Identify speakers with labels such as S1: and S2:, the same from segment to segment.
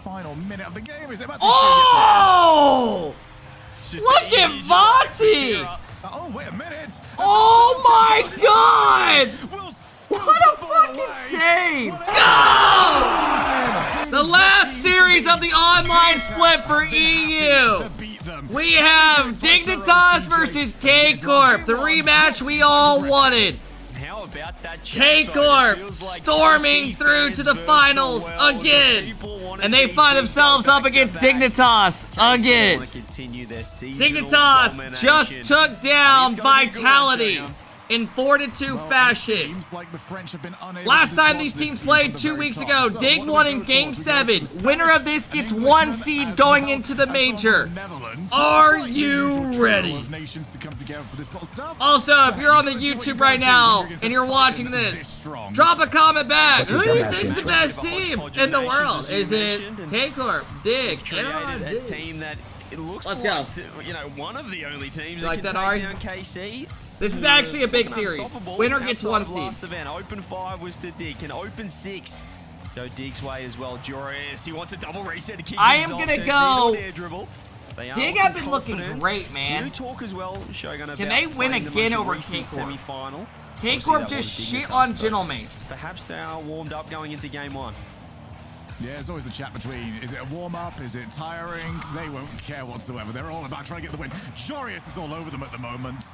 S1: final minute of the game. Is it about to
S2: Oh! Look at Vati!
S1: Oh, wait a minute.
S2: Oh my god! What a fucking save! Go! The last series of the online split for EU. We have Dignitas versus K-Corp, the rematch we all wanted. K-Corp storming through to the finals again. And they find themselves up against Dignitas again. Dignitas just took down Vitality in 4-2 fashion. Last time these teams played 2 weeks ago, Dig won in Game 7. Winner of this gets 1 seed going into the major. Are you ready? Also, if you're on the YouTube right now and you're watching this, drop a comment back. Who do you think's the best team in the world? Is it K-Corp, Dig, Dig? Let's go.
S3: You know, one of the only teams
S2: like
S3: that
S2: that,
S3: can take down KC.
S2: This is actually a big series. Winner gets 1 seed.
S3: Last event, open 5 was to Dig, and open 6 go Dig's way as well. Joris, he wants a double reset to keep
S2: I am gonna go. Dig have been
S3: confident.
S2: looking great, man.
S3: New talk as well.
S2: Can they win again over K-Corp? K-Corp just shit on Gentlemates.
S3: Perhaps they are warmed up going into game 1.
S1: Yeah, there's always the chat between, is it a warm-up, is it tiring? They won't care whatsoever. They're all about trying to get the win. Jorius is all over them at the moment.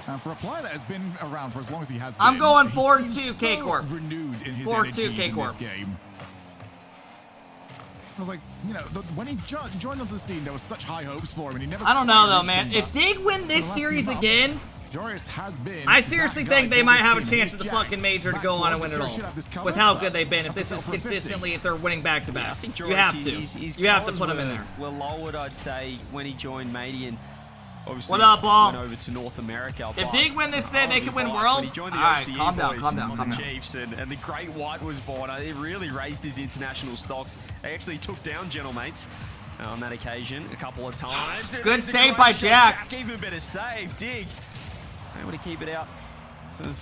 S1: And for a player that has been around for as long as he has been,
S2: I'm going 4-2 K-Corp.
S1: So renewed in his
S2: 4-2 K-Corp.
S1: this game. I was like, you know, when he joined onto the scene, there was such high hopes for him, and he never.
S2: I don't know though, man. If Dig win this series again,
S1: Jorius has been.
S2: I seriously think they might have a chance at the fucking major to go on and win it all. With how good they've been, if this is consistently, if they're winning back-to-back. You have to. You have to put them in there.
S3: Well, lowered, I'd say, when he joined Madian. Obviously,
S2: what up, Ball?
S3: went over to North America.
S2: If Dig win this today, they can win Worlds. All right, calm down, calm down, calm down.
S3: Chiefs and the Great White was born. It really raised his international stocks. They actually took down Gentlemates on that occasion a couple of times.
S2: Good save by Jack.
S3: Jack, even better save. Dig able to keep it out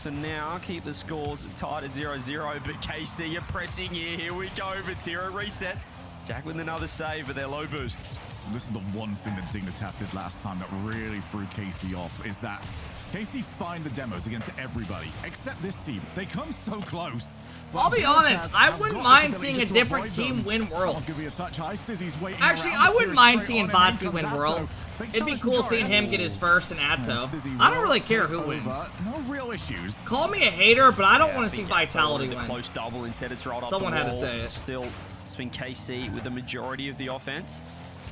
S3: for now. Keep the scores tied at 0-0, but KC are pressing here. Here we go. Vatira reset. Jack with another save, but they're low boost.
S1: This is the one thing that Dignitas did last time that really threw KC off, is that KC find the demos against everybody, except this team. They come so close.
S2: I'll be honest, I wouldn't mind seeing a different team win Worlds. Actually, I wouldn't mind seeing Vati win Worlds. It'd be cool seeing him get his first in Atto. I don't really care who wins.
S1: No real issues.
S2: Call me a hater, but I don't want to see Vitality win.
S3: Close double instead. It's rolled up.
S2: Someone had to say it.
S3: Still, it's been KC with the majority of the offense.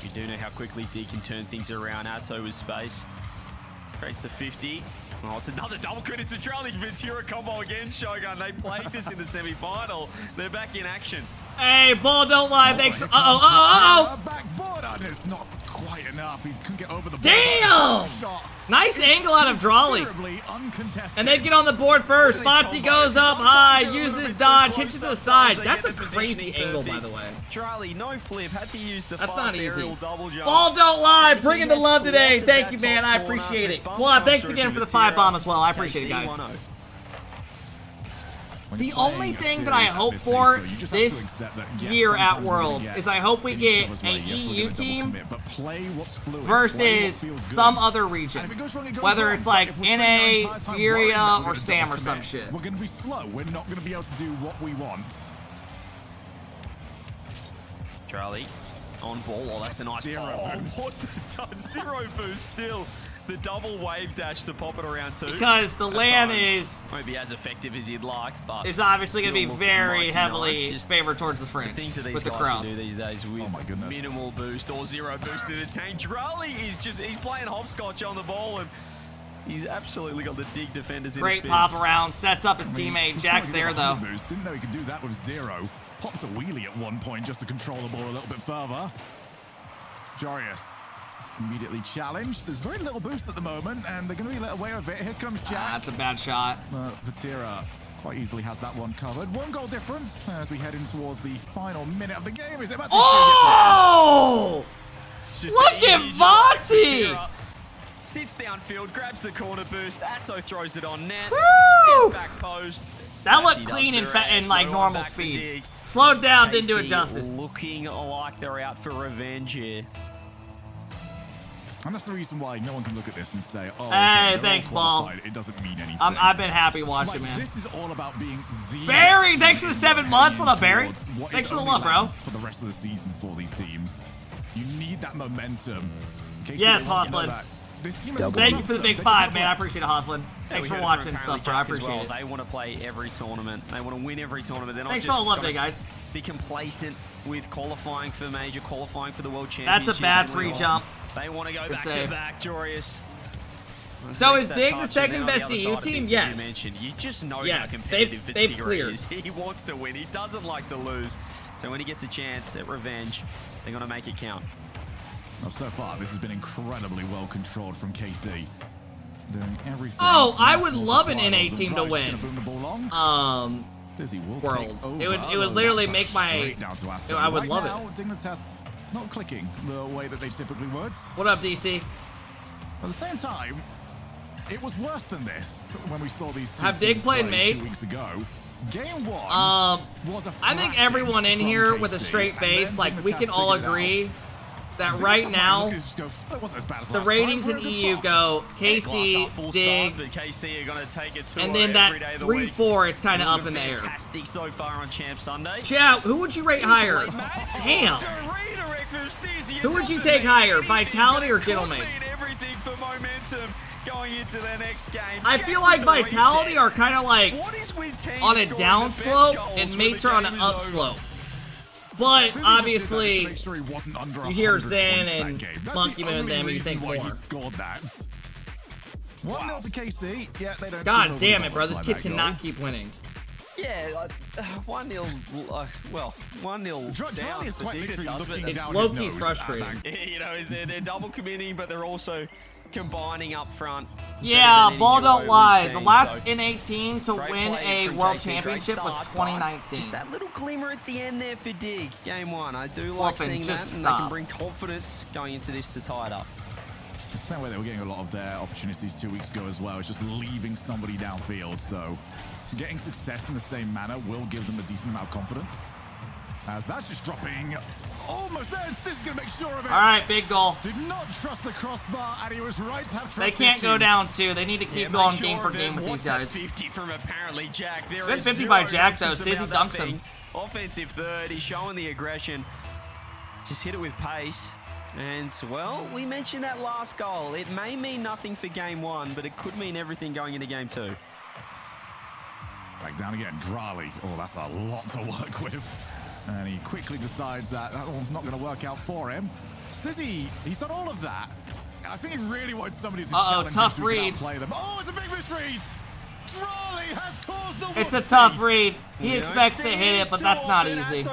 S3: We do know how quickly D can turn things around. Atto with space. Creates the 50. Oh, it's another double credit to Charlie. Ventura combo again, Shogun. They played this in the semi-final. They're back in action.
S2: Hey, Ball, don't lie. Thanks. Uh-oh.
S1: Backboard on it's not quite enough. He couldn't get over the
S2: damn! Nice angle out of Drawley. And they get on the board first. Vati goes up high, uses dodge, hits it to the side. That's a crazy angle, by the way.
S3: Charlie, no flip. Had to use the
S2: That's not easy.
S3: double jump.
S2: Ball, don't lie. Bringing the love today. Thank you, man. I appreciate it. Well, thanks again for the 5 bomb as well. I appreciate it, guys. The only thing that I hope for this year at Worlds is I hope we get an EU team versus some other region. Whether it's like NA, Furia, or SAM or some shit.
S1: We're going to be slow. We're not going to be able to do what we want.
S3: Charlie on ball. Oh, that's a nice ball. What's it done? 0 boost still. The double wave dash to pop it around 2.
S2: Because the LAN is...
S3: won't be as effective as you'd like, but...
S2: it's obviously going to be very heavily favored towards the French.
S3: The things that these
S2: with the
S3: guys
S2: crowd.
S3: can do these days with minimal boost or 0 boost to the tank. Charlie is just... he's playing hopscotch on the ball and... he's absolutely got the Dig defenders in
S2: Great pop around. Sets up his teammate. Jack's there, though.
S1: Boost. Didn't know he could do that with 0. Popped a wheelie at one point just to control the ball a little bit further. Jorius immediately challenged. There's very little boost at the moment, and they're going to be let away with it. Here comes Jack.
S2: That's a bad shot.
S1: Vatira quite easily has that one covered. 1 goal difference as we head in towards the final minute of the game. Is it about to
S2: look at Vati!
S3: Sits downfield, grabs the corner boost. Atto throws it on net.
S2: Woo!
S3: Back post.
S2: That looked clean in like normal speed. Slowed down, didn't do it justice.
S3: Looking like they're out for revenge here.
S1: And that's the reason why no one can look at this and say, oh,
S2: hey,
S1: okay,
S2: thanks, Ball.
S1: It doesn't mean anything.
S2: I've been happy watching, man.
S1: This is all about being
S2: Barry, thanks for the 7 months. What up, Barry? Thanks for the love, bro.
S1: For the rest of the season for these teams. You need that momentum.
S2: Yes, Hofflin. Thank you for the big 5, man. I appreciate it, Hofflin. Thanks for watching stuff, bro. I appreciate it.
S3: They want to play every tournament. They want to win every tournament. They're not
S2: Thanks for all the love, guys.
S3: Be complacent with qualifying for major, qualifying for the World Championship.
S2: That's a bad free jump.
S3: They want to go back to back, Jorius.
S2: So is Dig the second best EU team? Yes.
S3: You just know how competitive
S2: they've cleared.
S3: Is. He wants to win. He doesn't like to lose. So when he gets a chance at revenge, they're going to make it count.
S1: Well, so far, this has been incredibly well controlled from KC. Doing everything.
S2: Oh, I would love an NA team to win. Worlds. It would literally make my. I would love it.
S1: DIGNITAS not clicking the way that they typically would.
S2: What up, DC?
S1: At the same time, it was worse than this when we saw these two.
S2: Have Dig played mates?
S1: 2 weeks ago. Game 1 was a
S2: I think everyone in here with a straight face, like we can all agree that right now, the ratings in EU go KC, Dig, and then that 3-4, it's kind of up in the air.
S3: Fantastic so far on Champ Sunday.
S2: Chat, who would you rate higher? Damn. Who would you take higher, Vitality or Gentleman's?
S3: Going into their next game.
S2: I feel like Vitality are kind of like on a down slope and Mates are on an up slope. But obviously, you hear Zen and Monkey Moon them and you think more.
S1: 1-0 to KC. Yeah, they don't.
S2: God damn it, bro. This kid cannot keep winning.
S3: Yeah, 1-0, well, 1-0 down.
S1: Is quite literally looking
S2: it's
S1: down
S2: low-key frustrating.
S3: You know, they're double committing, but they're also combining up front.
S2: Yeah, Ball don't lie. The last N18 to win a World Championship was 2019.
S3: Just that little glimmer at the end there for Dig, game 1. I do like seeing that, and they can bring confidence going into this to tie it up.
S1: The same way they were getting a lot of their opportunities 2 weeks ago as well. It's just leaving somebody downfield, so getting success in the same manner will give them a decent amount of confidence. As that's just dropping almost there, and Stiz is going to make sure of it.
S2: All right, big goal.
S1: Did not trust the crossbar, and he was right to have trust.
S2: They can't go down 2. They need to keep going game for game with these guys.
S3: 50 from apparently Jack.
S2: Good 50 by Jack, though. Stizzy dunks him.
S3: Offensive third. He's showing the aggression. Just hit it with pace. And, well, we mentioned that last goal. It may mean nothing for game 1, but it could mean everything going into game 2.
S1: Back down again, Drali. Oh, that's a lot to work with. And he quickly decides that one's not going to work out for him. Stizzy, he's done all of that. And I think he really wants somebody to challenge
S2: tough
S1: him
S2: read.
S1: Play them. Oh, it's a big misread. Drali has caused the
S2: It's a tough read. He expects to hit it, but that's not easy.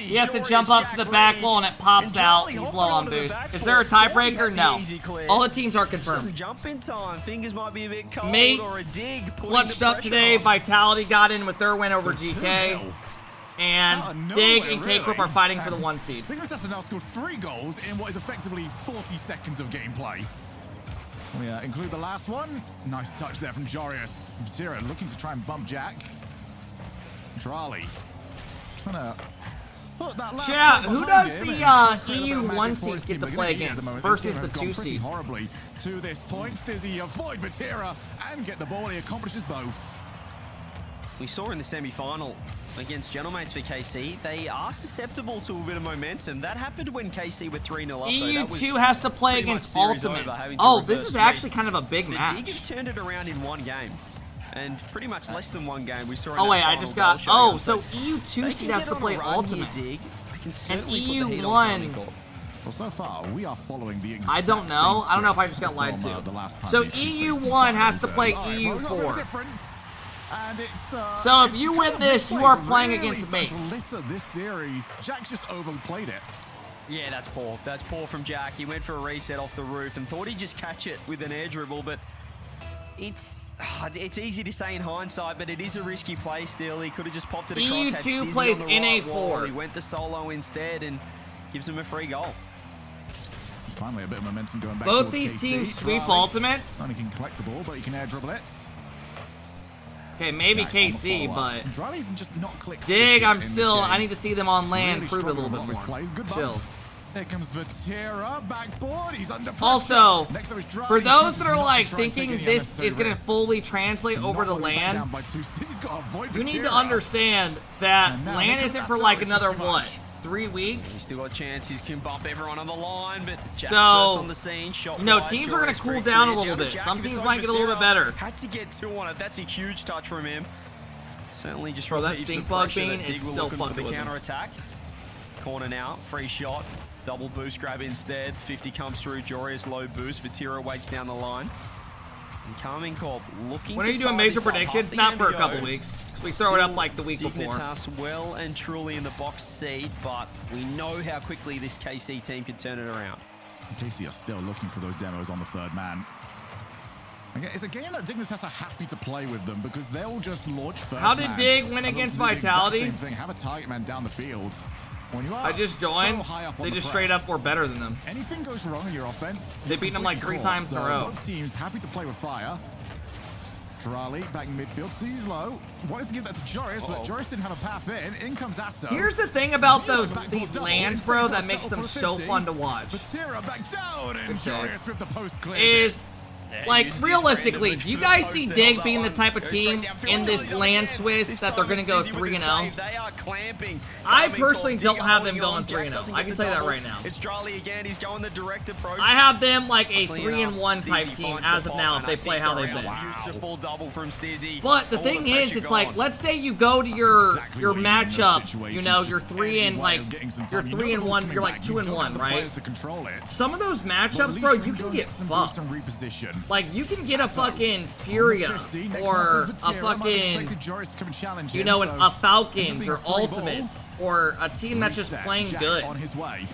S2: He has to jump up to the back wall and it pops out. He's low on boost. Is there a tiebreaker? No. All the teams are confirmed.
S3: Jump in time. Fingers might be a bit cold.
S2: Mates clutched up today. Vitality got in with their win over GK. And Dig and K-Corp are fighting for the 1 seed.
S1: I think this has now scored 3 goals in what is effectively 40 seconds of gameplay. We include the last one. Nice touch there from Jorius. Zero looking to try and bump Jack. Drali trying to put that last.
S2: Yeah, who does the EU 1 seeds get to play against versus the 2 seed?
S1: Horribly to this point. Stizzy avoid Vatira and get the ball. He accomplishes both.
S3: We saw in the semi-final against Gentlemates for KC, they are susceptible to a bit of momentum. That happened when KC were 3-0 up.
S2: EU2 has to play against Ultimates. Oh, this is actually kind of a big match.
S3: Dig have turned it around in 1 game. And pretty much less than 1 game. We saw
S2: oh, wait, I just got... Oh, so EU2 seed has to play Ultimates. And EU1...
S1: Well, so far, we are following the exact
S2: I don't know. I don't know if I just got lied to. So EU1 has to play EU4.
S1: And it's,
S2: so if you win this, you are playing against me.
S1: This series, Jack's just overplayed it.
S3: Yeah, that's poor. That's poor from Jack. He went for a reset off the roof and thought he'd just catch it with an air dribble, but it's easy to say in hindsight, but it is a risky play still. He could have just popped it across.
S2: EU2 plays NA4.
S3: He went the solo instead and gives him a free goal.
S1: Finally, a bit of momentum going back.
S2: Both these teams sweep ultimates.
S1: Only can collect the ball, but he can air dribble it.
S2: Okay, maybe
S1: Jack on the
S2: KC,
S1: follow-up.
S2: but
S1: Riley's just not clicked
S2: Dig,
S1: just
S2: I'm
S1: yet in this
S2: still.
S1: game.
S2: I need to see them on land,
S1: Really
S2: prove it a little
S1: struggling
S2: bit
S1: with his
S2: more.
S1: plays. Good
S2: Chill.
S1: bump. Here comes Vatira, backboard. He's under pressure.
S2: Also,
S1: Next up is Dry.
S2: for
S1: He
S2: those
S1: chooses
S2: that are
S1: not to
S2: like
S1: try and take
S2: thinking
S1: any
S2: this
S1: unnecessary
S2: is gonna
S1: risks.
S2: fully translate over to
S1: Not going back
S2: land,
S1: down by two. He's got to avoid
S2: you need to
S1: Vatira.
S2: understand that
S1: And now
S2: land
S1: here comes
S2: isn't for
S1: Atto,
S2: like
S1: it's just
S2: another
S1: too
S2: what,
S1: much.
S2: 3 weeks.
S3: He's still got chances, can bump everyone on the line, but Jack's
S2: So,
S3: first on the scene, shot
S2: you know,
S3: wide,
S2: teams are gonna
S3: Joris
S2: cool
S3: free
S2: down a
S3: clear,
S2: little
S3: down to
S2: bit.
S3: Jack,
S2: Some
S3: if
S2: teams
S3: it's
S2: might get a little bit
S3: Vatira,
S2: better.
S3: Had to get 2 on it. That's a huge touch from him. Certainly just
S2: Bro, that
S3: relieves the
S2: stink bug
S3: pressure
S2: bean
S3: that
S2: is
S3: Dig will
S2: still
S3: looking for
S2: fucking
S3: the
S2: with him.
S3: counter attack. Corner now, free shot, double boost grab instead. 50 comes through, Joris low boost. Vatira waits down the line. And KARMINE CORP looking
S2: When
S3: to
S2: are you doing
S3: tie
S2: major
S3: this up.
S2: predictions?
S3: Half the
S2: Not
S3: game
S2: for a
S3: to
S2: couple
S3: go.
S2: weeks. We throw it up like the week before.
S3: Dignitas well and truly in the box seat, but we know how quickly this KC team can turn it around.
S1: KC are still looking for those demos on the third man. Again, it's a game that Dignitas are happy to play with them because they'll just launch first.
S2: How did
S1: man.
S2: Dig win
S1: And they'll
S2: against
S1: do the exact
S2: Vitality?
S1: same thing. Have a target man down the field. When you are
S2: I just
S1: so
S2: joined.
S1: high up on
S2: They
S1: the
S2: just straight
S1: press,
S2: up were better than them.
S1: anything goes wrong in your offense,
S2: They've beaten them like 3 times in a row.
S1: Both teams happy to play with fire. Drali back in midfield. Sees low. Wanted to give that to Joris, but Joris didn't have a path in. In comes Atto.
S2: Here's the thing about
S1: Nearly
S2: these
S1: backboard double.
S2: lands,
S1: Instead
S2: bro,
S1: he's
S2: that
S1: got
S2: makes
S1: settle
S2: them
S1: for
S2: so
S1: 50.
S2: fun to watch.
S1: Vatira back down, and
S2: Good save.
S1: Joris with the post clears
S2: Is like
S3: uses
S2: realistically,
S3: random
S2: do you
S3: to
S2: guys
S3: the
S2: see
S3: post
S2: Dig
S3: there,
S2: being the
S3: that
S2: type
S3: one
S2: of
S3: goes
S2: team
S3: straight downfield.
S2: in this
S3: Johnny
S2: land
S3: again.
S2: Swiss
S3: This
S2: that they're
S3: time
S2: gonna
S3: it's
S2: go
S3: Dizzy with
S2: 3
S3: the
S2: and 0?
S3: save. They are clamping.
S2: I
S3: KARMINE
S2: personally
S3: CORP,
S2: don't
S3: Dig
S2: have them
S3: holding
S2: going
S3: on.
S2: 3 and
S3: Jack
S2: 0.
S3: doesn't
S2: I
S3: get
S2: can
S3: the
S2: tell you that
S3: double.
S2: right now.
S3: It's Drali again. He's going the direct approach.
S2: I have them like a
S3: Clean
S2: 3 and
S3: enough.
S2: 1 type
S3: Stizzy
S2: team
S3: finds
S2: as
S3: the
S2: of
S3: ball,
S2: now if
S3: and
S2: they
S3: I
S2: play
S3: think
S2: how
S3: they're
S2: they've been.
S3: out. Beautiful double from Stizzy.
S2: But the
S3: All
S2: thing is,
S3: pressure
S2: it's like,
S3: gone.
S2: let's say you go to your
S1: exactly
S2: your
S1: what you need in those
S2: matchup, you
S1: situations,
S2: know,
S1: just
S2: you're 3
S1: any
S2: and
S1: way
S2: like
S1: of getting some
S2: you're
S1: time. You
S2: 3
S1: know
S2: and
S1: the ball's
S2: 1,
S1: coming
S2: you're like
S1: back.
S2: 2
S1: You
S2: and
S1: don't
S2: 1,
S1: have the
S2: right?
S1: players to control it.
S2: Some of those
S1: Well,
S2: matchups,
S1: at
S2: bro,
S1: least
S2: you
S1: can
S2: can
S1: go
S2: get
S1: some boost
S2: fucked.
S1: and reposition.
S2: Like you can get a fucking Furia
S1: 50, next
S2: or
S1: up is
S2: a
S1: Vatira. Might have
S2: fucking,
S1: expected Joris to come and challenge
S2: you
S1: him,
S2: know,
S1: so
S2: a Falcons
S1: ends
S2: or
S1: up being a free ball.
S2: Ultimates or a team that's just
S1: Reset,
S2: playing
S1: Jack
S2: good.
S1: on his way.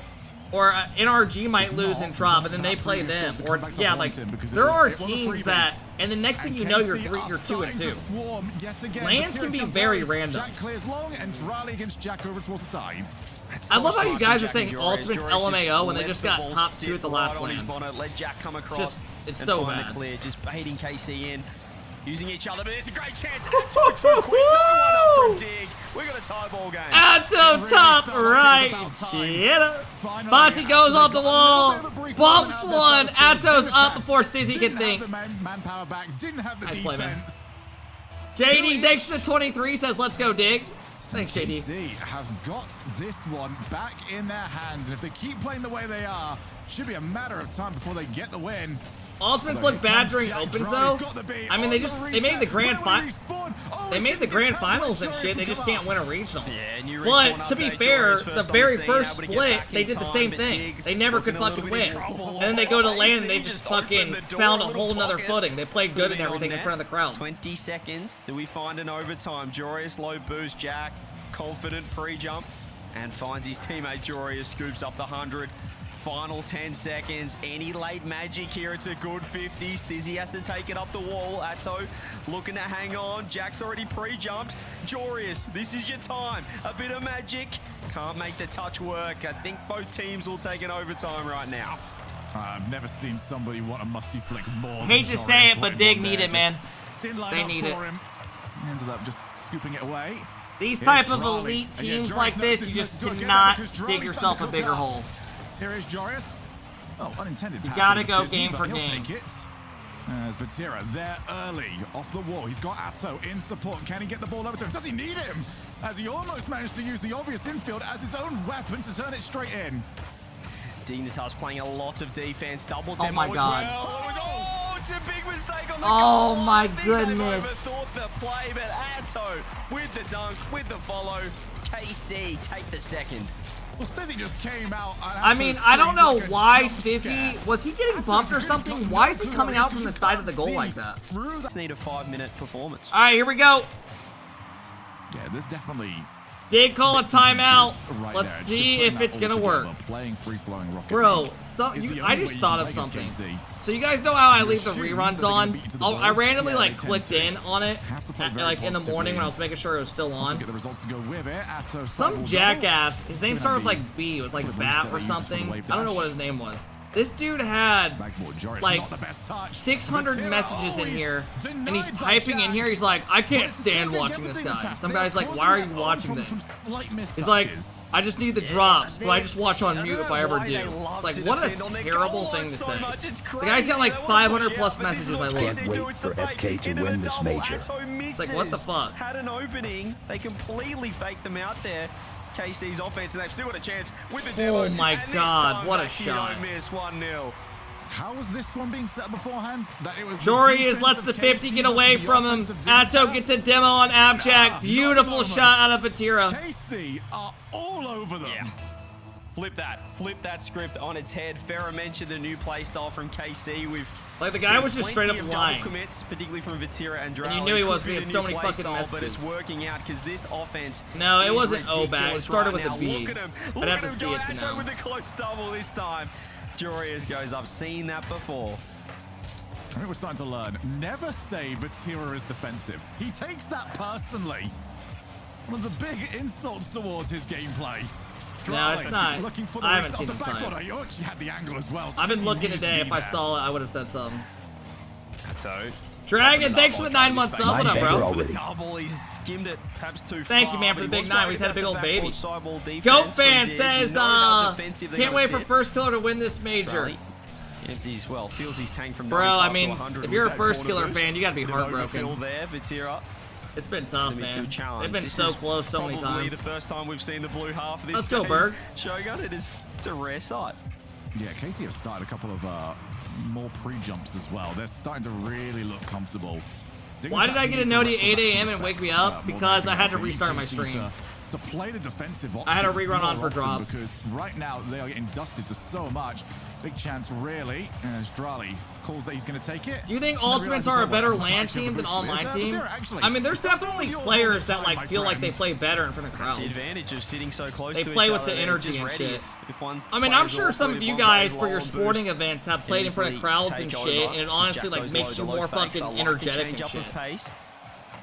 S2: Or NRG might
S1: Does
S2: lose
S1: not
S2: and drop,
S1: want
S2: and then they
S1: that
S2: play
S1: free
S2: them.
S1: still to
S2: Or
S1: come back to
S2: yeah,
S1: haunt
S2: like
S1: him because
S2: there are
S1: it was a
S2: teams
S1: freebie.
S2: that, and the next thing you know, you're
S1: KC
S2: 3,
S1: are
S2: you're 2 and
S1: starting
S2: 2.
S1: to swarm yet again.
S2: Lands
S1: Vatira
S2: can be
S1: jumps
S2: very
S1: out.
S2: random.
S1: Jack clears long and Drali against Jack over towards the sides.
S2: I love how you
S3: Smart
S2: guys
S3: from
S2: are
S3: Jack
S2: saying
S3: and Joris.
S2: Ultimates
S3: Joris just
S2: LMAO when they
S3: let
S2: just
S3: the
S2: got
S3: ball
S2: top 2
S3: stick
S2: at the
S3: right
S2: last
S3: on his
S2: land.
S3: bonnet, let Jack come across
S2: just- it's
S3: and
S2: so
S3: find
S2: bad.
S3: the clear, just baiting KC in. Using each other, but there's a great chance. Atto too quick. No one up from Dig. We got a tie ball game.
S2: Atto top right. Shit. Bonti goes off the wall. Bumps one. Atto's up before Stizzy can think.
S1: Manpower back. Didn't have the
S2: Nice play, man.
S1: defense.
S2: JD, thanks for the 23, says let's go Dig. Thanks, JD.
S1: KC have got this one back in their hands, and if they keep playing the way they are, should be a matter of time before they get the win.
S2: Ultimates look bad during opens though. I mean, they made the grand they made the grand finals and shit. They just can't win a regional.
S3: Yeah, new
S2: But
S3: respawn
S2: to be
S3: update,
S2: fair,
S3: Joris
S2: the
S3: first on
S2: very
S3: scene,
S2: first
S3: able to get
S2: split,
S3: back
S2: they
S3: in
S2: did the
S3: time,
S2: same
S3: but
S2: thing.
S3: Dig
S2: They never could
S3: looking a
S2: fucking
S3: little bit in
S2: win.
S3: trouble.
S2: And then they go to land and they
S3: KC
S2: just
S3: opened
S2: fucking
S3: the door,
S2: found a
S3: little
S2: whole nother
S3: pocket.
S2: footing. They played good and
S3: Putting on
S2: everything in
S3: net.
S2: front of the crowd.
S3: 20 seconds. Do we find an overtime? Joris low boost. Jack confident pre-jump and finds his teammate Joris, scoops up the 100. Final 10 seconds. Any late magic here? It's a good 50. Stizzy has to take it up the wall. Atto looking to hang on. Jack's already pre-jumped. Joris, this is your time. A bit of magic. Can't make the touch work. I think both teams will take an overtime right now.
S1: I've never seen somebody want a musty flick more.
S2: Hate to
S1: than
S2: say
S1: Joris
S2: it, but
S1: went
S2: Dig
S1: one
S2: need
S1: there.
S2: it, man.
S1: Just didn't line
S2: They
S1: up
S2: need
S1: for
S2: it.
S1: him. Ended up just scooping it away.
S2: These
S1: Here's
S2: type of
S1: Drali.
S2: elite
S1: And yeah,
S2: teams
S1: Joris
S2: like
S1: knows
S2: this, you
S1: he's
S2: just
S1: gotta get
S2: cannot
S1: there because
S2: dig
S1: Drali's
S2: yourself
S1: starting
S2: a
S1: to
S2: bigger
S1: cook
S2: hole.
S1: up. Here is Joris. Oh, unintended pass.
S2: gotta
S1: on
S2: go
S1: Stizzy,
S2: game
S1: but
S2: for
S1: he'll
S2: game.
S1: take it. As Vatira there early, off the wall. He's got Atto in support. Can he get the ball over to him? Does he need him? As he almost managed to use the obvious infield as his own weapon to turn it straight in.
S3: Dignitas playing a lot of defense. Double
S2: Oh
S3: demo
S2: my
S3: as
S2: God.
S3: well. Oh, it's a big mistake on the
S2: Oh
S3: goal.
S2: my
S3: I think
S2: goodness.
S3: They've overthought the play, but Atto with the dunk, with the follow. KC take the second.
S1: Well, Stizzy just came out. And
S2: I mean, I don't know
S1: like a
S2: why
S1: jump scare.
S2: Stizzy, was he getting
S1: Atto's
S2: bumped or
S1: really
S2: something?
S1: got
S2: Why
S1: no
S2: is he
S1: clue
S2: coming
S1: where
S2: out
S1: he
S2: from
S1: is
S2: the
S1: 'cause
S2: side
S1: you
S2: of the
S1: can't
S2: goal
S1: see
S2: like that?
S1: through that.
S3: Just need a 5-minute performance.
S2: All right, here we go.
S1: Yeah, there's definitely.
S2: Dig call a timeout.
S1: Right
S2: Let's
S1: there. Just
S2: see
S1: putting
S2: if
S1: that
S2: it's
S1: all
S2: gonna
S1: together,
S2: work.
S1: Playing free-flowing Rocket
S2: Bro,
S1: League
S2: so
S1: is the
S2: I
S1: only
S2: just
S1: way
S2: thought
S1: you
S2: of
S1: can play against
S2: something.
S1: KC.
S2: So you guys know how I leave the
S1: assume
S2: reruns
S1: that they're gonna
S2: on?
S1: beat you to the
S2: I
S1: ball.
S2: randomly
S1: Yeah,
S2: like
S1: they tend
S2: clicked
S1: to.
S2: in on it,
S1: Have to play
S2: at,
S1: very
S2: like in the morning
S1: positively.
S2: when I was making sure it was still
S1: To
S2: on.
S1: get the results to go with it. Atto
S2: Some
S1: double.
S2: jackass, his name
S1: Could
S2: started with
S1: be
S2: like B, it was like
S1: the
S2: Bat
S1: reset
S2: or
S1: they used for the
S2: something.
S1: wave
S2: I don't know
S1: dash.
S2: what his name was. This dude had like
S1: not the best touch.
S2: 600
S1: Vatira
S2: messages in
S1: always
S2: here, and he's
S1: denied by
S2: typing in
S1: Jack.
S2: here. He's like, I can't
S1: But it's a
S2: stand
S1: save
S2: watching
S1: against
S2: this guy.
S1: Dignitas.
S2: Some
S1: They
S2: guy's
S1: are
S2: like, why are you
S1: causing
S2: watching
S1: problems
S2: this?
S1: from slight
S2: He's like,
S1: mistouches.
S2: I just need the drops, but I just watch on
S3: I
S2: mute
S3: don't
S2: if
S3: know
S2: I ever
S3: why
S2: do.
S3: they love
S2: It's like,
S3: to
S2: what a
S3: defend on their
S2: terrible
S3: goal
S2: thing
S3: line
S2: to
S3: so
S2: say.
S3: much. It's
S2: The guy's got like
S3: crazy.
S2: 500
S3: They
S2: plus
S3: wanna push
S2: messages.
S3: out,
S2: I
S3: but this
S2: love.
S3: is what they do.
S4: Wait
S3: It's
S4: for
S3: the fake
S4: FK to
S3: into the
S4: win this
S3: double.
S4: major.
S3: Atto misses.
S2: like, what the fuck?
S3: Had an opening. They completely faked them out there. KC's offense, and they've still got a chance with the demo.
S2: Oh my
S3: And this
S2: God,
S3: time,
S2: what a
S3: Vaki
S2: shot.
S3: don't miss 1-0.
S1: How was this one being set beforehand? That it was the
S2: Joris
S1: defense
S2: lets
S1: of
S2: the 50
S1: KC
S2: get away
S1: versus the
S2: from him.
S1: offense of
S2: Atto
S1: Dignitas.
S2: gets a demo on Abjack. Beautiful
S1: moment.
S2: shot out of Vatira.
S1: KC are all over them.
S3: Yeah. Flip that script on its head. Farah mentioned the new playstyle from KC with
S2: Like, the guy was just straight up
S3: plenty of
S2: lying.
S3: double commits, particularly from Vatira and Drali.
S2: And you knew he
S3: Could
S2: was.
S3: be
S2: He
S3: the
S2: had so
S3: new
S2: many fucking
S3: playstyle, but
S2: messages.
S3: it's working out because this offense
S2: No, it
S3: is
S2: wasn't O-Bag. It
S3: ridiculous
S2: started
S3: right
S2: with a
S3: now.
S2: B.
S3: Look at him.
S2: I'd
S3: Look
S2: have
S3: at
S2: to
S3: him
S2: see
S3: go
S2: it to
S3: Atto
S2: know.
S3: with the close double this time. Joris goes, I've seen that before.
S1: I think we're starting to learn. Never say Vatira is defensive. He takes that personally. One of the big insults towards his gameplay.
S2: No, it's not.
S1: Looking for the
S2: I haven't
S1: wrist
S2: seen
S1: of the
S2: him type.
S1: backboard. You actually had the angle as well.
S2: I've been
S1: Stizzy
S2: looking
S1: needed to
S2: today.
S1: be
S2: If I
S1: there.
S2: saw it, I would have said something.
S3: Atto.
S2: Dragon, thanks for the 9-month sub. What up,
S4: Nine
S2: bro?
S4: bags already.
S3: Double, he's skimmed it perhaps too far.
S2: Thank you, man, for the
S3: but he
S2: big
S3: was
S2: nine.
S3: great
S2: He's had a
S3: at
S2: big
S3: the
S2: old baby.
S3: backboard sideball defense
S2: Goat
S3: from
S2: fan
S3: Dig.
S2: says,
S3: You know how defensive they're
S2: can't
S3: gonna
S2: wait for
S3: sit.
S2: first killer to win this major.
S3: Rally. Empties well, feels his tank from
S2: Bro,
S3: 95
S2: I
S3: to
S2: mean,
S3: 100
S2: if you're a
S3: with that
S2: first
S3: corner
S2: killer
S3: boost.
S2: fan, you gotta be
S3: Bit of
S2: heartbroken.
S3: overfill there, Vatira.
S2: It's been tough,
S3: The
S2: man.
S3: midfield challenge.
S2: They've been
S3: This
S2: so
S3: is
S2: close so many
S3: probably
S2: times.
S3: the first time we've seen the blue half of this
S2: Let's go,
S3: game.
S2: Berg.
S3: Shogun, it's a rare sight.
S1: Yeah, KC have started a couple of more pre-jumps as well. They're starting to really look comfortable.
S2: Why did I get a note at 8 a.m. and wake me up? Because I had to restart my stream.
S1: To play the defensive option
S2: I had a rerun on
S1: more
S2: for
S1: often
S2: drops.
S1: because right now they are getting dusted to so much. Big chance, really. As Drali calls that he's going to take it.
S2: Do you think
S1: And then
S2: Ultimates
S1: realizes,
S2: are a
S1: oh,
S2: better
S1: well,
S2: LAN
S1: actually,
S2: team
S1: the
S2: than
S1: boost is
S2: online team?
S1: there, actually.
S2: I mean, there's definitely
S1: Yours all
S2: players
S1: the
S2: that
S1: time,
S2: like
S1: my
S2: feel like they
S1: friends.
S2: play better in front of
S3: That's the
S2: crowds.
S3: advantage of sitting so close
S2: They
S3: to
S2: play
S3: each
S2: with
S3: other.
S2: the
S3: They're
S2: energy
S3: just
S2: and
S3: ready
S2: shit.
S3: if one
S2: I mean, I'm
S3: plays
S2: sure some
S3: awkward,
S2: of
S3: if
S2: you
S3: one
S2: guys
S3: plays
S2: for
S3: low
S2: your
S3: on
S2: sporting
S3: boost,
S2: events have played in front of
S3: easily
S2: crowds
S3: take
S2: and
S3: over.
S2: shit, and it
S3: As
S2: honestly
S3: Jack
S2: like
S3: goes
S2: makes
S3: low
S2: you
S3: to low
S2: more
S3: fakes,
S2: fucking
S3: I like the
S2: energetic
S3: change
S2: and
S3: up
S2: shit.
S3: of pace.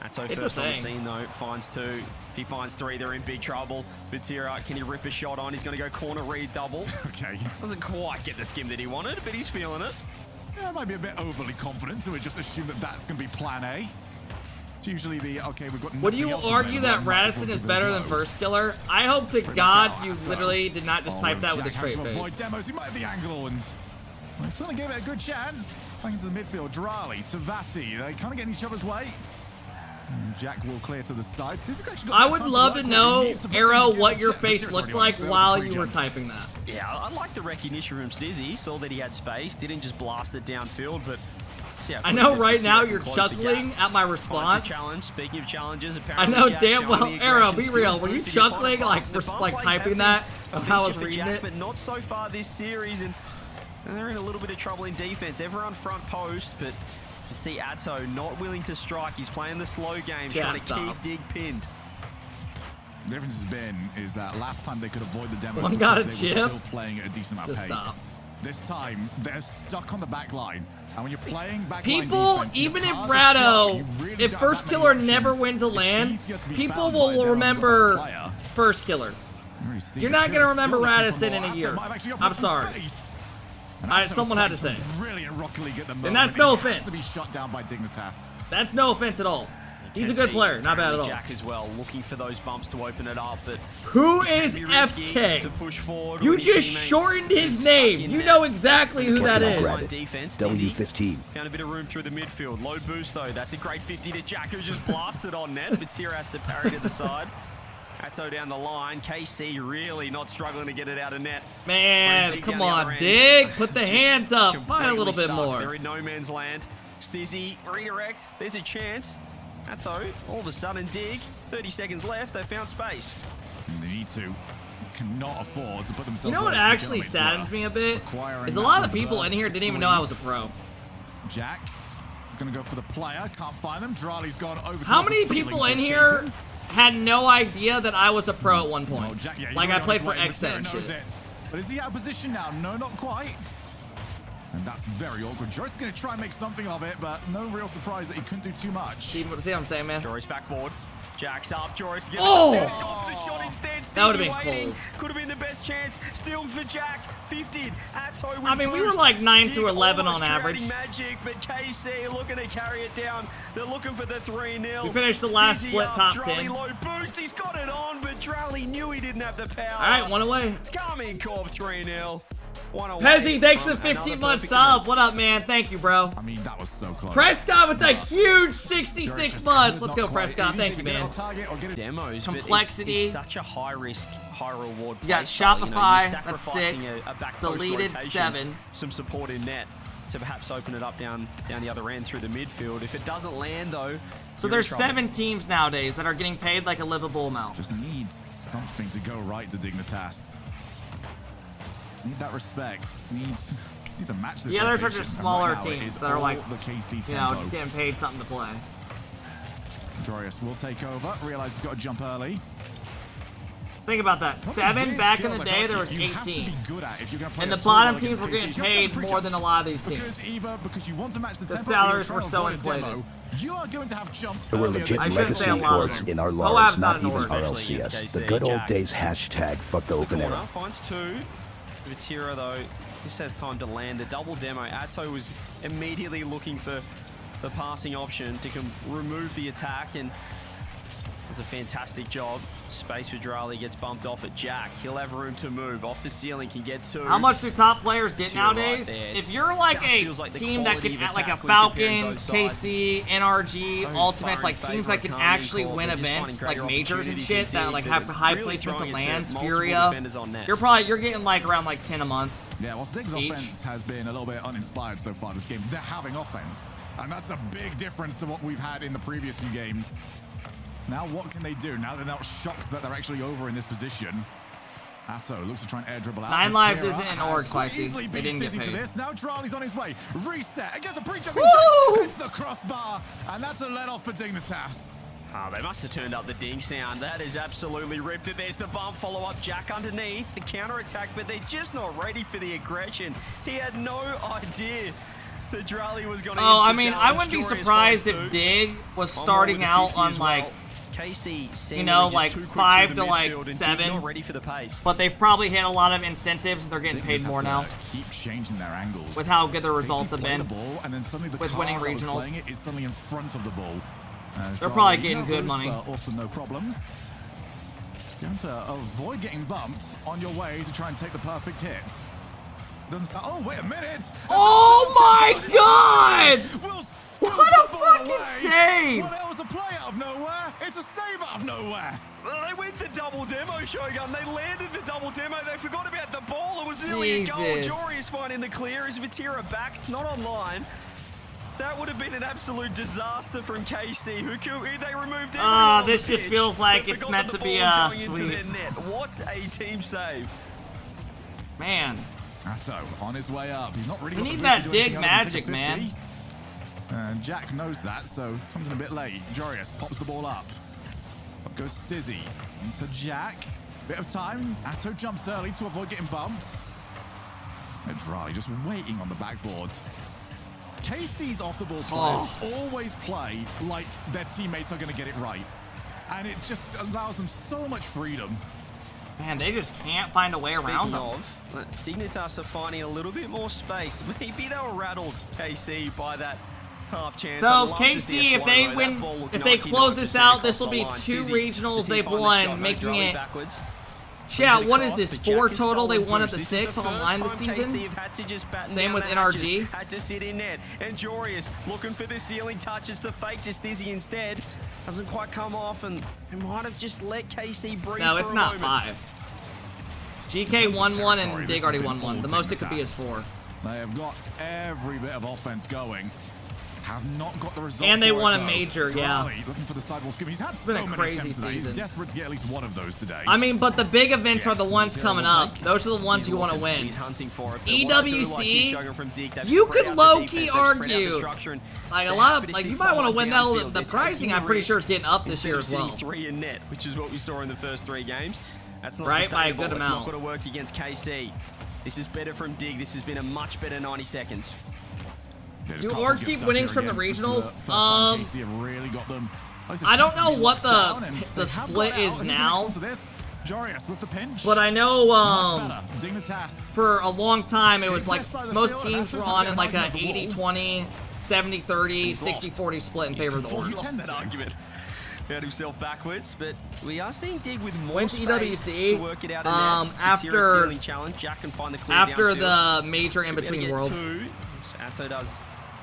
S3: Atto
S2: It's a
S3: first on the
S2: thing.
S3: scene though, finds two. He finds three, they're in big trouble. Vatira, can he rip a shot on? He's going to go corner read double.
S1: Okay.
S3: Doesn't quite get the skim that he wanted, but he's feeling it.
S1: Yeah, might be a bit overly confident, so we just assume that that's going to be plan A. It's usually the, okay, we've got
S2: Would
S1: nothing
S2: you
S1: else
S2: argue
S1: available,
S2: that
S1: might as well
S2: Radisson
S1: give
S2: is
S1: it a
S2: better than
S1: go.
S2: first killer? I hope to
S1: Bring it
S2: God
S1: down,
S2: you
S1: Atto.
S2: literally did not just type that with a
S1: Jack
S2: straight
S1: had to avoid
S2: face.
S1: demos. He might have the angle, and well, he certainly gave it a good chance. Back into the midfield, Drali to Vati. They kind of get in each other's way. And Jack will clear to the sides. This has actually got
S2: I
S1: time
S2: would
S1: to
S2: love
S1: work
S2: to
S1: with. He
S2: know,
S1: needs to put
S2: Arrow,
S1: things
S2: what
S1: together.
S2: your
S1: Shit,
S2: face
S1: Vatira's
S2: looked
S1: already
S2: like
S1: on. That was a
S2: while you were
S1: pre-jump.
S2: typing that.
S3: Yeah, I like the recognition from Stizzy. Saw that he had space, didn't just blast it downfield, but see how
S2: I
S3: quick
S2: know
S3: the
S2: right
S3: Vatira
S2: now
S3: can
S2: you're
S3: close the
S2: chuckling
S3: gap.
S2: at my
S3: Finds the
S2: response.
S3: challenge. Speaking of challenges,
S2: I
S3: apparently
S2: know
S3: Jack
S2: damn
S3: showing
S2: well,
S3: the
S2: Arrow,
S3: aggression,
S2: be real.
S3: skills,
S2: Were you
S3: boosting your
S2: chuckling
S3: body.
S2: like
S3: The
S2: for
S3: bump
S2: like
S3: plays
S2: typing
S3: have
S2: that
S3: been
S2: of
S3: a
S2: how I
S3: feature
S2: was
S3: for
S2: reading
S3: Jack,
S2: it?
S3: but not so far this series, and they're in a little bit of trouble in defense. Everyone front post, but you see Atto not willing to strike. He's playing the slow game,
S2: Yeah,
S3: trying to
S2: stop.
S3: keep Dig pinned.
S1: The difference has been is that last time they could avoid the demo
S2: One got a
S1: because they were
S2: chip.
S1: still playing at a decent amount of
S2: Just
S1: pace.
S2: stop.
S1: This time, they're stuck on the back line. And when you're playing back
S2: People,
S1: line defense,
S2: even
S1: your
S2: if
S1: cars are slow,
S2: Rado,
S1: you really
S2: if
S1: don't
S2: first
S1: have many
S2: killer
S1: options.
S2: never wins a
S1: It's
S2: LAN,
S1: easier to be
S2: people
S1: found by a
S2: will
S1: down
S2: remember
S1: player.
S2: first killer.
S1: You already see
S2: You're
S1: the
S2: not
S1: shit
S2: gonna
S1: is
S2: remember
S1: still looking for
S2: Radisson in
S1: more.
S2: a
S1: Atto
S2: year.
S1: might have actually opened
S2: I'm
S1: up some
S2: sorry.
S1: space.
S2: Someone had to say.
S1: Brilliant Rocket League at the moment.
S2: And that's no
S1: It has
S2: offense.
S1: to be shut down by Dignitas.
S2: That's no offense at all. He's a
S3: Can
S2: good
S3: see
S2: player, not bad at all.
S3: Jack as well, looking for those bumps to open it up, but
S2: Who
S3: can
S2: is
S3: be risky to
S2: FK?
S3: push forward
S2: You
S3: when your
S2: just
S3: teammates
S2: shortened his
S3: is
S2: name.
S3: stuck in
S2: You
S3: there.
S2: know exactly who that
S4: Can't
S2: is.
S4: grab it.
S3: Defense, Dizzy.
S4: W15.
S3: Found a bit of room through the midfield. Low boost though. That's a great 50 to Jack, who just blasted on net. Vatira has to parry to the side. Atto down the line. KC really not struggling to get it out of net.
S2: Man,
S3: Dig
S2: come
S3: down the other
S2: on,
S3: end.
S2: Dig. Put the
S3: Just
S2: hands up. Find a
S3: completely
S2: little bit
S3: stuck.
S2: more.
S3: They're in no man's land. Stizzy, redirect. There's a chance. Atto, all of a sudden, Dig. 30 seconds left. They found space.
S1: And they need to. Cannot afford to put themselves.
S2: You know what
S1: away from
S2: actually
S1: Dignitas.
S2: saddens me a bit?
S1: Requiring
S2: Is a
S1: that
S2: lot of the people in
S1: reverse
S2: here didn't even know I was a
S1: sweep.
S2: pro.
S1: Jack gonna go for the player. Can't find them. Drali's gone over.
S2: How
S1: to
S2: many
S1: the
S2: people
S1: ceiling
S2: in
S1: to
S2: here
S1: escape him.
S2: had no idea that I was a pro at one
S1: Well,
S2: point?
S1: Jack, yeah, he's
S2: Like I
S1: already on
S2: played
S1: his
S2: for
S1: way.
S2: XN and
S1: Vatira knows
S2: shit.
S1: it. But is he out of position now? No, not quite. And that's very awkward. Joyce is going to try and make something of it, but no real surprise that he couldn't do too much.
S2: See what I'm saying, man?
S3: Joris backboard. Jack's up. Joris again.
S2: Oh!
S3: He's gone for the shot instead.
S2: That would have been cold.
S3: Could have been the best chance. Still for Jack. 50. Atto with
S2: I mean, we were
S3: boost.
S2: like 9
S3: Dig
S2: through 11 on
S3: almost
S2: average.
S3: creating magic, but KC looking to carry it down. They're looking for the 3-0.
S2: We finished the last
S3: Stizzy
S2: split
S3: up,
S2: top
S3: Drally
S2: 10.
S3: low boost. He's got it on, but Drally knew he didn't have the power.
S2: All right, one away.
S3: It's KARMINE Corp 3-0. One away.
S2: Pezzy, thanks for the
S3: from
S2: 15
S3: another
S2: month
S3: perfect
S2: sub.
S3: event.
S2: What up, man? Thank you, bro.
S1: I mean, that was so close.
S2: Prescott with a huge 66 months. Let's go, Prescott. Thank you, man.
S3: Demos,
S2: Complexity.
S3: but it's such a high risk, high reward.
S2: You got
S3: play style, you know,
S2: Shopify,
S3: you're
S2: that's
S3: sacrificing
S2: 6.
S3: a back post
S2: Deleted
S3: rotation,
S2: 7.
S3: Some support in net to perhaps open it up down the other end through the midfield. If it doesn't land though,
S2: So there's 7 teams nowadays that are getting paid like a livable amount.
S1: Just need something to go right to Dignitas. Need that respect. Need to match this.
S2: The others are
S1: rotation.
S2: just
S1: And
S2: smaller
S1: right now it
S2: teams
S1: is
S2: that are
S1: all
S2: like,
S1: the KC
S2: you know,
S1: tempo.
S2: just getting paid something to play.
S1: Dorius will take over. Realize he's got to jump early.
S2: Think about that. 7 back in the day, there was 18. And the bottom teams were getting paid more than a lot of these teams.
S1: Because you want to match the
S2: The
S1: tempo,
S2: salaries
S1: you're
S2: were
S1: trying to
S2: so
S1: avoid a
S2: inflated.
S1: demo, you are going to have jump
S4: There were
S1: earlier
S4: legit
S1: than-
S2: I shouldn't say
S4: legacy
S2: a lot of
S4: orgs
S2: them.
S4: in our
S2: Moab's
S4: lars,
S2: not
S4: not
S2: an
S4: even
S2: org.
S4: RLCS. The good old days hashtag fuck the open
S3: corner
S4: era.
S3: finds 2. Vatira though, this has time to land. The double demo. Atto was immediately looking for the passing option to remove the attack, and it's a fantastic job. Space for Drally gets bumped off at Jack. He'll have room to move. Off the ceiling, can get 2.
S2: How much do top players get
S3: Right
S2: nowadays?
S3: there.
S2: If you're like
S3: Just
S2: a
S3: feels like the
S2: team that
S3: quality
S2: can,
S3: of
S2: like a
S3: attack when comparing
S2: Falcons,
S3: both sides.
S2: KC, NRG,
S3: So
S2: Ultimates,
S3: far
S2: like
S3: in
S2: teams
S3: favour
S2: that can
S3: of
S2: actually
S3: KARMINE
S2: win
S3: Corp. They're just
S2: events,
S3: finding
S2: like
S3: greater
S2: majors and
S3: opportunities
S2: shit,
S3: in
S2: that
S3: dig,
S2: like
S3: but
S2: have high
S3: really
S2: placements
S3: throwing
S2: of
S3: it to
S2: lands,
S3: multiple
S2: Furia,
S3: defenders on net.
S2: you're getting like around like 10 a month.
S1: Yeah, whilst Dig's
S2: Each.
S1: offense has been a little bit uninspired so far this game, they're having offense. And that's a big difference to what we've had in the previous few games. Now what can they do? Now they're not shocked that they're actually over in this position. Atto looks to try and air dribble out.
S2: 9 lives
S1: Vatira
S2: isn't an
S1: has
S2: org,
S1: quite
S2: Spicy.
S1: easily
S2: They
S1: beat
S2: didn't get
S1: Stizzy to
S2: paid.
S1: this. Now Drali's on his way. Reset against a pre-jumping
S2: Woo!
S1: Jack. Hits the crossbar. And that's a let off for Dignitas.
S3: Oh, they must have turned up the ding sound. That is absolutely ripped it. There's the bump, follow-up, Jack underneath, the counter-attack, but they're just not ready for the aggression. He had no idea that Drally was going to
S2: Oh, I mean, I wouldn't be surprised if Dig was starting out on like,
S3: Casey,
S2: you know, like 5 to like 7.
S3: Not ready for the pace.
S2: But they've probably hit a lot of incentives and they're getting
S1: Dig
S2: paid
S1: just
S2: more
S1: have
S2: now.
S1: to keep changing their angles.
S2: With how good their results have
S1: Basically
S2: been.
S1: play the ball, and then suddenly the
S2: with
S1: car
S2: winning
S1: that was
S2: regionals.
S1: playing it is suddenly in front of the ball.
S2: They're probably
S1: Drali,
S2: getting
S1: no
S2: good
S1: boost,
S2: money.
S1: but also no problems. So you're going to avoid getting bumped on your way to try and take the perfect hit. Doesn't sound. Oh, wait a minute!
S2: Oh my god!
S1: We'll
S2: What a fucking save!
S1: Well, that was a play out of nowhere. It's a save out of nowhere.
S3: Well, they went the double demo, Shogun. They landed the double demo. They forgot about the ball. It was nearly a goal.
S2: Jesus.
S3: Jory is finding the clear. Is Vatira back? It's not online. That would have been an absolute disaster from KC, who they removed everyone on
S2: this
S3: the
S2: just
S3: pitch,
S2: feels like
S3: but
S2: it's
S3: forgot
S2: meant
S3: that
S2: to
S3: the
S2: be,
S3: ball was going
S2: sweet.
S3: into their net. What a team save.
S2: Man,
S1: Atto on his way up. He's not really.
S2: We
S1: got the
S2: need
S1: boost
S2: that
S1: to do
S2: dig
S1: anything other than
S2: magic,
S1: take a
S2: man.
S1: 50. And Jack knows that, so comes in a bit late. Jorius pops the ball up. Up goes Stizzy into Jack. Bit of time. Atto jumps early to avoid getting bumped. And Drali just waiting on the backboard. KC's off the ball players always play like their teammates are going to get it right. And it just allows them so much freedom.
S2: man, they just can't find a way around them.
S3: Speaking of, Dignitas are finding a little bit more space. Maybe they were rattled, KC, by that half chance.
S2: So
S3: I'd love to see
S2: KC,
S3: us
S2: if they
S3: blow
S2: win,
S3: that ball look
S2: if they
S3: 99%
S2: close this out, this will be
S3: across
S2: 2
S3: the line.
S2: regionals
S3: Does he
S2: they've
S3: find the
S2: won,
S3: shot? No
S2: making
S3: Drali
S2: it.
S3: backwards.
S2: Chat,
S3: Brings it
S2: what is
S3: across,
S2: this?
S3: but Jack
S2: 4
S3: is
S2: total. They
S3: stolen
S2: won at
S3: boost.
S2: the
S3: This is
S2: 6 on the
S3: first
S2: line this
S3: time
S2: season.
S3: KC have had to just batten
S2: Same
S3: down
S2: with
S3: the
S2: NRG.
S3: hatches, had to sit in net. And Jorius looking for the ceiling touches to fake to Stizzy instead. Doesn't quite come off, and they might have just let KC breathe
S2: No,
S3: for
S2: it's
S3: a
S2: not
S3: moment.
S2: 5. GK won 1 and Dig already won 1. The
S1: all
S2: most it could be is
S1: Dignitas.
S2: 4.
S1: They have got every bit of offense going. Have not got the result.
S2: And they
S1: for
S2: won
S1: it,
S2: a
S1: though.
S2: major, yeah.
S1: Drali looking for the sidewall skip. He's had
S2: been
S1: so
S2: a
S1: many
S2: crazy
S1: attempts today.
S2: season.
S1: He's desperate to get at least one of those today.
S2: I mean, but the big events are the ones
S1: 0
S2: coming
S1: will
S2: up.
S1: take.
S2: Those are the ones
S3: He's
S2: you want to
S3: looking,
S2: win.
S3: He's hunting for it. But what I do
S2: EWC,
S3: like is Shogun from Dig, they've
S2: you
S3: spread
S2: could
S3: out the
S2: low-key
S3: defense, they've spread out the
S2: argue.
S3: structure, and
S2: Like a
S3: they're
S2: lot
S3: happy
S2: of,
S3: to
S2: like
S3: stick
S2: you might want to
S3: someone
S2: win
S3: downfield.
S2: that. The
S3: They're
S2: pricing,
S3: taking
S2: I'm pretty
S3: risks
S2: sure, is getting up this
S3: instead
S2: year
S3: of
S2: as
S3: sitting
S2: well.
S3: 3 in net, which is what we saw in the first 3 games. That's not
S2: Right, by a
S3: sustainable.
S2: good
S3: It's
S2: amount.
S3: not going to work against KC. This is better from Dig. This has been a much better 90 seconds.
S2: Do orgs keep winnings from the regionals?
S1: Really got them.
S2: I don't know what the split is now.
S1: Jarius with the pinch.
S2: But I know
S1: Dignitas.
S2: for a long time it was like most teams were on in like a 80-20, 70-30, 60-40 split in favor of the
S3: He
S2: Orcs.
S3: lost that argument. Found himself backwards, but we are seeing Dig with more
S2: Went to
S3: space
S2: EWC,
S3: to work it out in
S2: after
S3: challenge. Jack can find the clear
S2: after
S3: downfield.
S2: the major in between worlds.
S3: Atto does.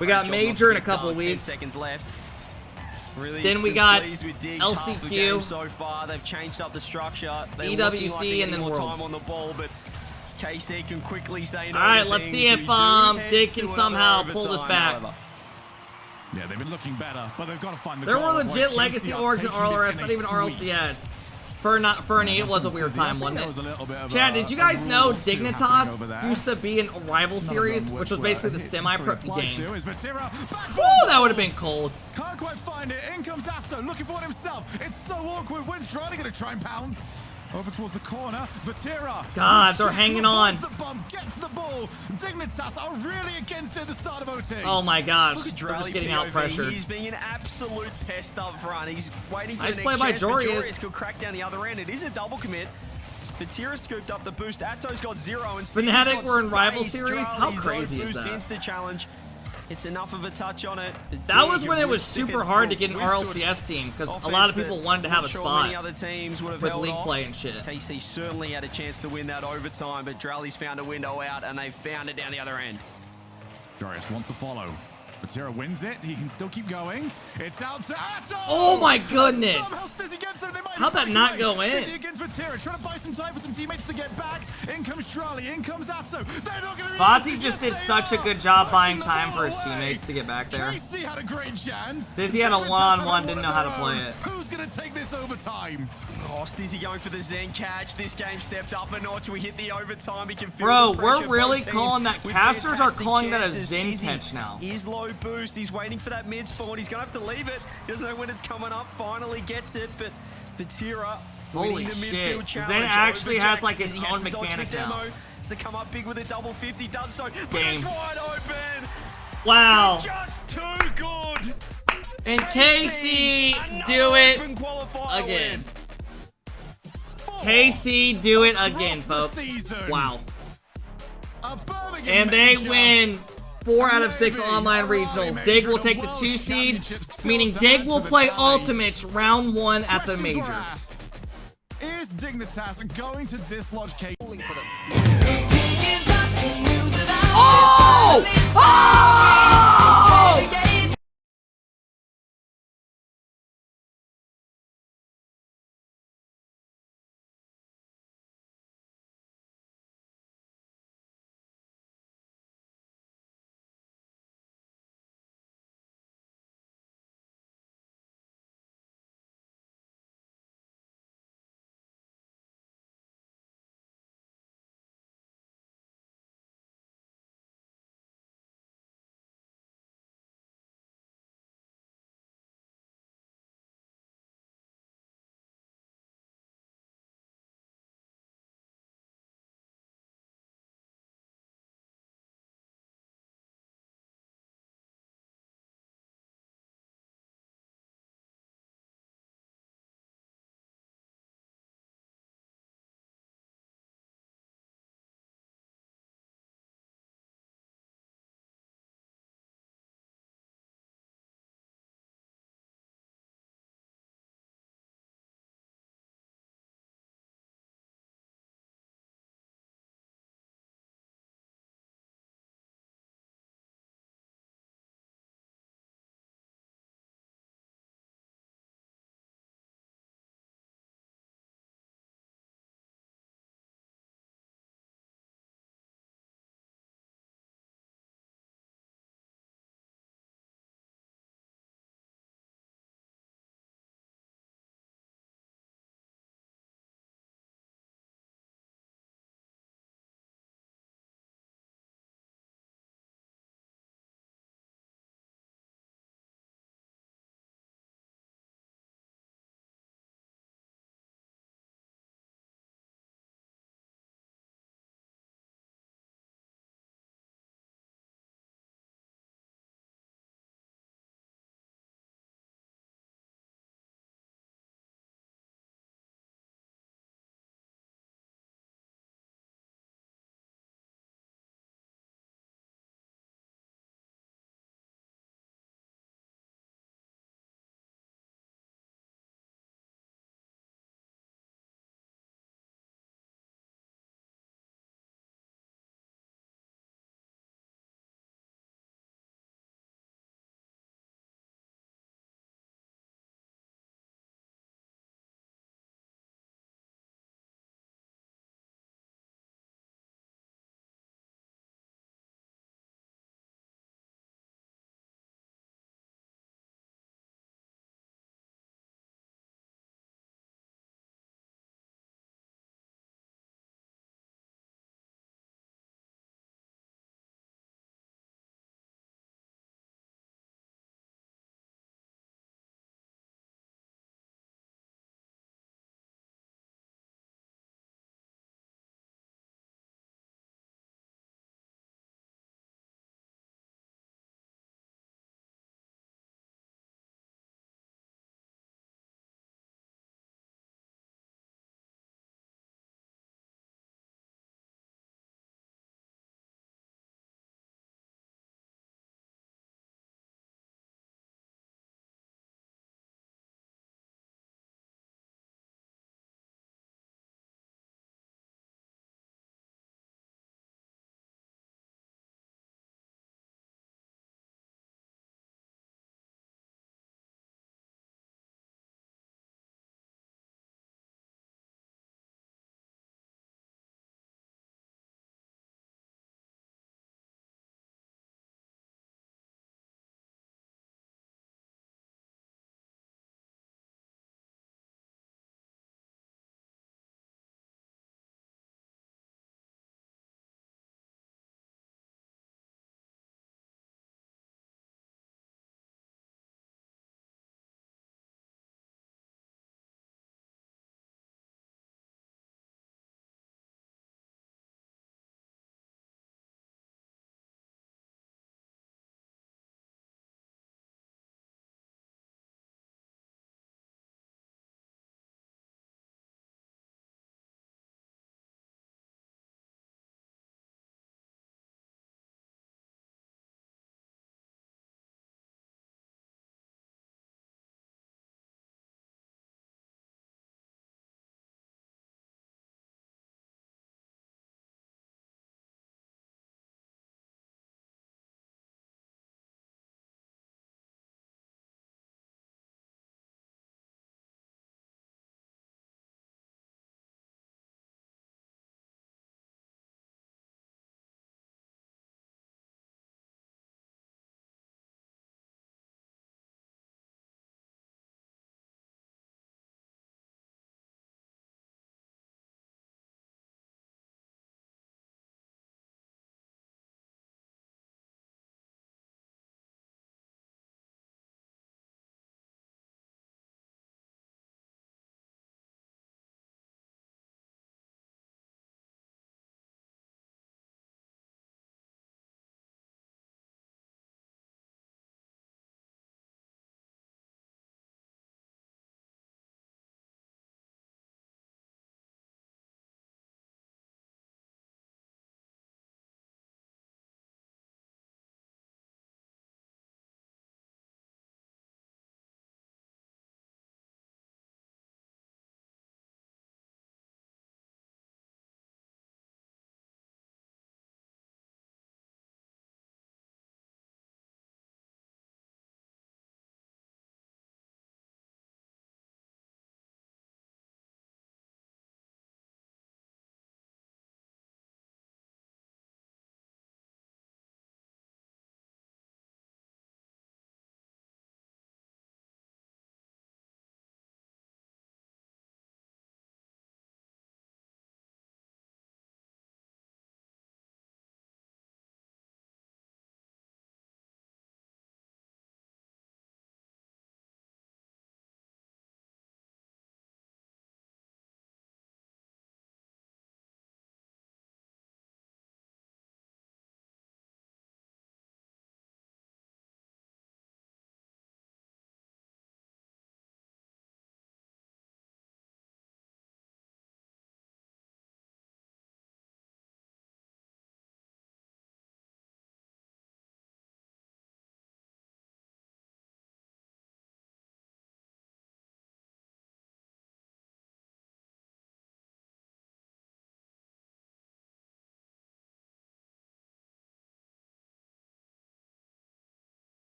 S2: We got
S3: Great job
S2: major
S3: not
S2: in
S3: to
S2: a
S3: get
S2: couple
S3: done. 10
S2: weeks.
S3: seconds left. Really
S2: Then we got
S3: pleased with Dig's half the
S2: LCQ,
S3: game so far. They've changed up the structure. They're
S2: EWC,
S3: looking like they're
S2: and then
S3: getting more
S2: Worlds.
S3: time on the ball, but KC can quickly say no.
S2: All right,
S3: to
S2: let's
S3: things.
S2: see if
S3: We do head
S2: Dig
S3: to
S2: can
S3: another
S2: somehow pull this
S3: overtime,
S2: back.
S3: however.
S1: Yeah, they've been looking better, but they've got to find the
S2: There
S1: goal.
S2: were legit
S1: Otherwise,
S2: legacy
S1: KC are
S2: orgs in
S1: taking this
S2: RLRS,
S1: in
S2: not
S1: a
S2: even
S1: sweep.
S2: RLCS. For an E, it was a weird time, wasn't
S1: That was a
S2: it?
S1: little bit of
S2: Chad, did you guys know
S1: rule or two happening over
S2: Dignitas
S1: there?
S2: used to be in a rival
S1: None of
S2: series,
S1: them
S2: which was
S1: were
S2: basically the
S1: hit,
S2: semi-pro
S1: applied
S2: game?
S1: to is Vatira. Back
S2: Woo, that would have been cold.
S1: Can't quite find it. In comes Atto, looking for it himself. It's so awkward. Wins trying to try and pounce. Over towards the corner. Vatira.
S2: God, they're hanging on.
S1: The bump, gets the ball. Dignitas are really against it at the start of OT.
S2: Oh my gosh,
S3: Look at
S2: they're just
S3: Drally
S2: getting
S3: POV.
S2: out pressured.
S3: He's being an absolute pest up front. He's waiting for
S2: Nice
S3: the
S2: play
S3: next
S2: by
S3: chance, but
S2: Jorius.
S3: Jorius could crack down the other end. It is a double commit. Vatira scooped up the boost. Atto's got 0. And
S2: Fnatic were in rival
S3: space.
S2: series? How
S3: Drally,
S2: crazy
S3: no
S2: is
S3: boost
S2: that?
S3: Insta challenge. It's enough of a touch on it.
S2: That was when it was super hard to get an
S3: Withstood
S2: RLCS team, because a
S3: offense
S2: lot of
S3: that
S2: people wanted to have a
S3: not sure many
S2: spot
S3: other teams would have
S2: with
S3: held
S2: league
S3: off.
S2: play and shit.
S3: KC certainly had a chance to win that overtime, but Drally's found a window out, and they've found it down the other end.
S1: Jarius wants to follow. Vatira wins it. He can still keep going. It's out to Atto.
S2: Oh my goodness.
S1: Somehow Stizzy gets there. They might
S2: How'd that
S1: break
S2: not
S1: away.
S2: go in?
S1: Stizzy against Vatira, trying to buy some time for some teammates to get back. In comes Drally. In comes Atto. They're not going to be
S2: Fozzie just did such a good job buying time for his teammates to get back there.
S1: KC had a great chance.
S2: Stizzy had a
S1: Dignitas
S2: one-on-one,
S1: had
S2: didn't know
S1: of
S2: how to
S1: their
S2: play
S1: own.
S2: it.
S1: Who's going to take this overtime?
S3: Oh, Stizzy going for the Zen catch. This game stepped up a notch. We hit the overtime. He can feel
S2: Bro,
S3: the
S2: we're
S3: pressure.
S2: really
S3: Both teams
S2: calling that.
S3: with
S2: Casters are
S3: fantastic
S2: calling that a
S3: chances.
S2: Zen
S3: Stizzy
S2: catch now.
S3: is low boost. He's waiting for that mid spawn. He's going to have to leave it. He doesn't know when it's coming up. Finally gets it, but Vatira
S2: Holy
S3: winning the
S2: shit.
S3: midfield
S2: Zen
S3: challenge
S2: actually
S3: over
S2: has
S3: Jack.
S2: like his
S3: He has
S2: own
S3: to dodge the
S2: mechanic now.
S3: demo. Has to come up big with a double 50. Does so, but
S2: Game.
S3: it's wide open.
S2: Wow.
S3: Just too good.
S2: And KC
S3: Another
S2: do it
S3: open qualifier
S2: again.
S3: win.
S2: KC do it again,
S1: Across
S2: folks.
S1: the season.
S2: Wow.
S1: A Birmingham
S2: And they
S1: major.
S2: win 4 out of 6 online regionals. Dig will take the 2 seed, meaning Dig will play Ultimates round 1 at the
S1: Questions were
S2: major.
S1: asked. Is Dignitas going to dislodge KC?